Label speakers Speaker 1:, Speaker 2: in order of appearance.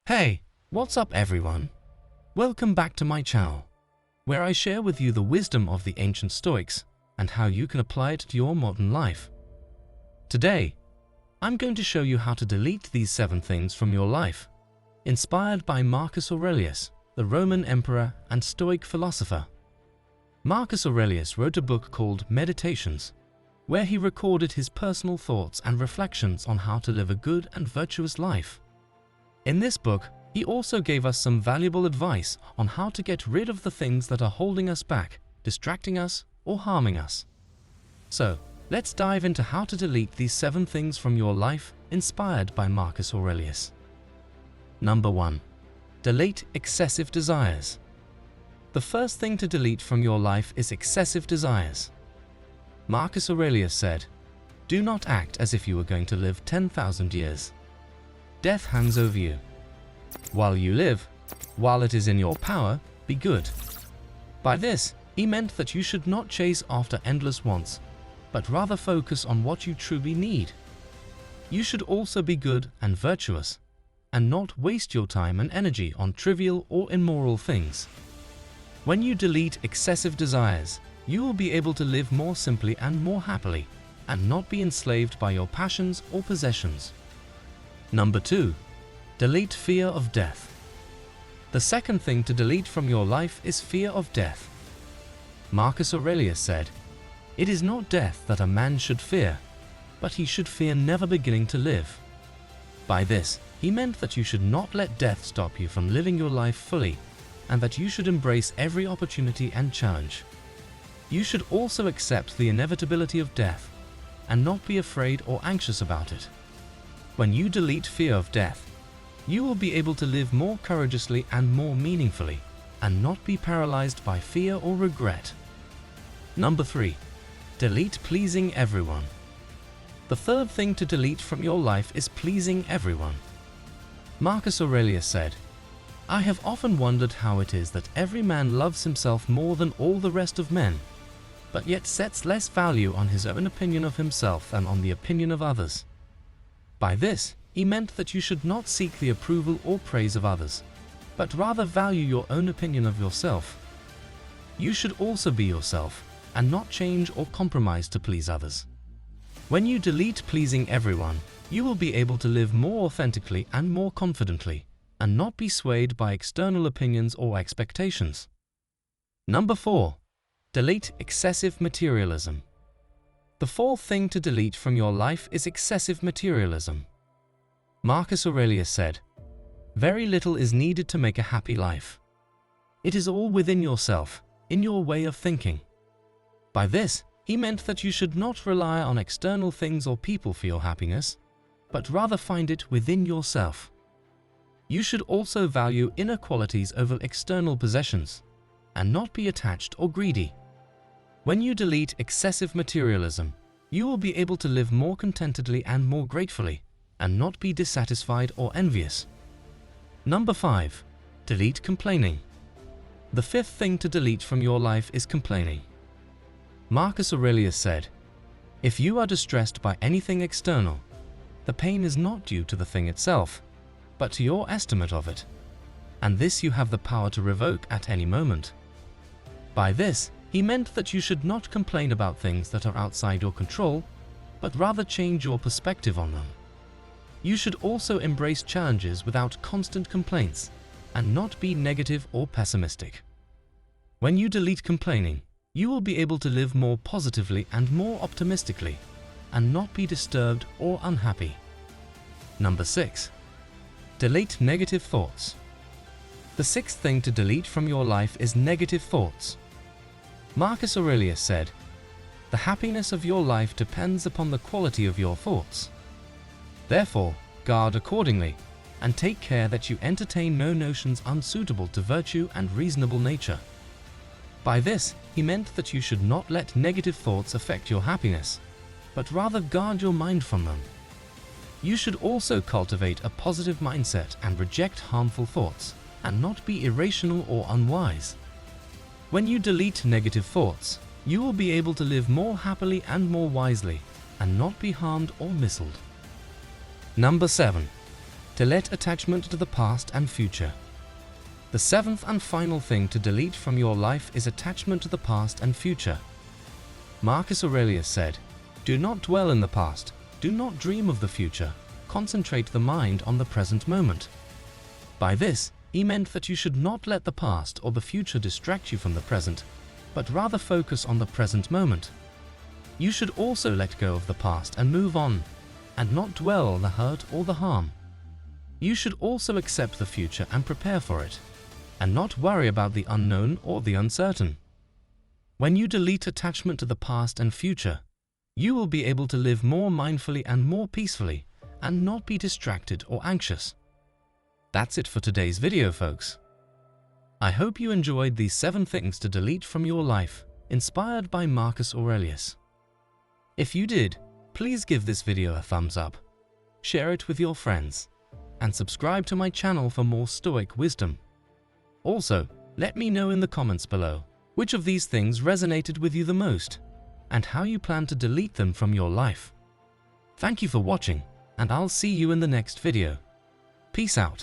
Speaker 1: Hey, what's up everyone? Welcome back to my channel, where I share with you the wisdom of the ancient Stoics and how you can apply it to your modern life. Today, I'm going to show you how to delete these 7 things from your life, inspired by Marcus Aurelius, the Roman emperor and Stoic philosopher. Marcus Aurelius wrote a book called Meditations, where he recorded his personal thoughts and reflections on how to live a good and virtuous life. In this book, he also gave us some valuable advice on how to get rid of the things that are holding us back, distracting us, or harming us. So, let's dive into how to delete these 7 things from your life inspired by Marcus Aurelius. Number 1. Delete excessive desires. The first thing to delete from your life is excessive desires. Marcus Aurelius said, "Do not act as if you were going to live 10,000 years. Death hangs over you. While you live, while it is in your power, be good." By this, he meant that you should not chase after endless wants, but rather focus on what you truly need. You should also be good and virtuous, and not waste your time and energy on trivial or immoral things. When you delete excessive desires, you will be able to live more simply and more happily, and not be enslaved by your passions or possessions. Number 2. Delete fear of death. The second thing to delete from your life is fear of death. Marcus Aurelius said, "It is not death that a man should fear, but he should fear never beginning to live." By this, he meant that you should not let death stop you from living your life fully, and that you should embrace every opportunity and challenge. You should also accept the inevitability of death, and not be afraid or anxious about it. When you delete fear of death, you will be able to live more courageously and more meaningfully, and not be paralyzed by fear or regret. Number 3. Delete pleasing everyone. The third thing to delete from your life is pleasing everyone. Marcus Aurelius said, "I have often wondered how it is that every man loves himself more than all the rest of men, but yet sets less value on his own opinion of himself than on the opinion of others." By this, he meant that you should not seek the approval or praise of others, but rather value your own opinion of yourself. You should also be yourself, and not change or compromise to please others. When you delete pleasing everyone, you will be able to live more authentically and more confidently, and not be swayed by external opinions or expectations. Number 4. Delete excessive materialism. The fourth thing to delete from your life is excessive materialism. Marcus Aurelius said, "Very little is needed to make a happy life. It is all within yourself, in your way of thinking." By this, he meant that you should not rely on external things or people for your happiness, but rather find it within yourself. You should also value inner qualities over external possessions, and not be attached or greedy. When you delete excessive materialism, you will be able to live more contentedly and more gratefully, and not be dissatisfied or envious. Number 5. Delete complaining. The fifth thing to delete from your life is complaining. Marcus Aurelius said, "If you are distressed by anything external, the pain is not due to the thing itself, but to your estimate of it, and this you have the power to revoke at any moment." By this, he meant that you should not complain about things that are outside your control, but rather change your perspective on them. You should also embrace challenges without constant complaints, and not be negative or pessimistic. When you delete complaining, you will be able to live more positively and more optimistically, and not be disturbed or unhappy. Number 6. Delete negative thoughts. The sixth thing to delete from your life is negative thoughts. Marcus Aurelius said, "The happiness of your life depends upon the quality of your thoughts. Therefore, guard accordingly, and take care that you entertain no notions unsuitable to virtue and reasonable nature." By this, he meant that you should not let negative thoughts affect your happiness, but rather guard your mind from them. You should also cultivate a positive mindset and reject harmful thoughts, and not be irrational or unwise. When you delete negative thoughts, you will be able to live more happily and more wisely, and not be harmed or misled. Number 7. Delete attachment to the past and future. The seventh and final thing to delete from your life is attachment to the past and future. Marcus Aurelius said, "Do not dwell in the past, do not dream of the future, concentrate the mind on the present moment." By this, he meant that you should not let the past or the future distract you from the present, but rather focus on the present moment. You should also let go of the past and move on, and not dwell on the hurt or the harm. You should also accept the future and prepare for it, and not worry about the unknown or the uncertain. When you delete attachment to the past and future, you will be able to live more mindfully and more peacefully, and not be distracted or anxious. That's it for today's video, folks. I hope you enjoyed these 7 things to delete from your life, inspired by Marcus Aurelius. If you did, please give this video a thumbs up, share it with your friends, and subscribe to my channel for more Stoic wisdom. Also, let me know in the comments below which of these things resonated with you the most, and how you plan to delete them from your life. Thank you for watching, and I'll see you in the next video. Peace out.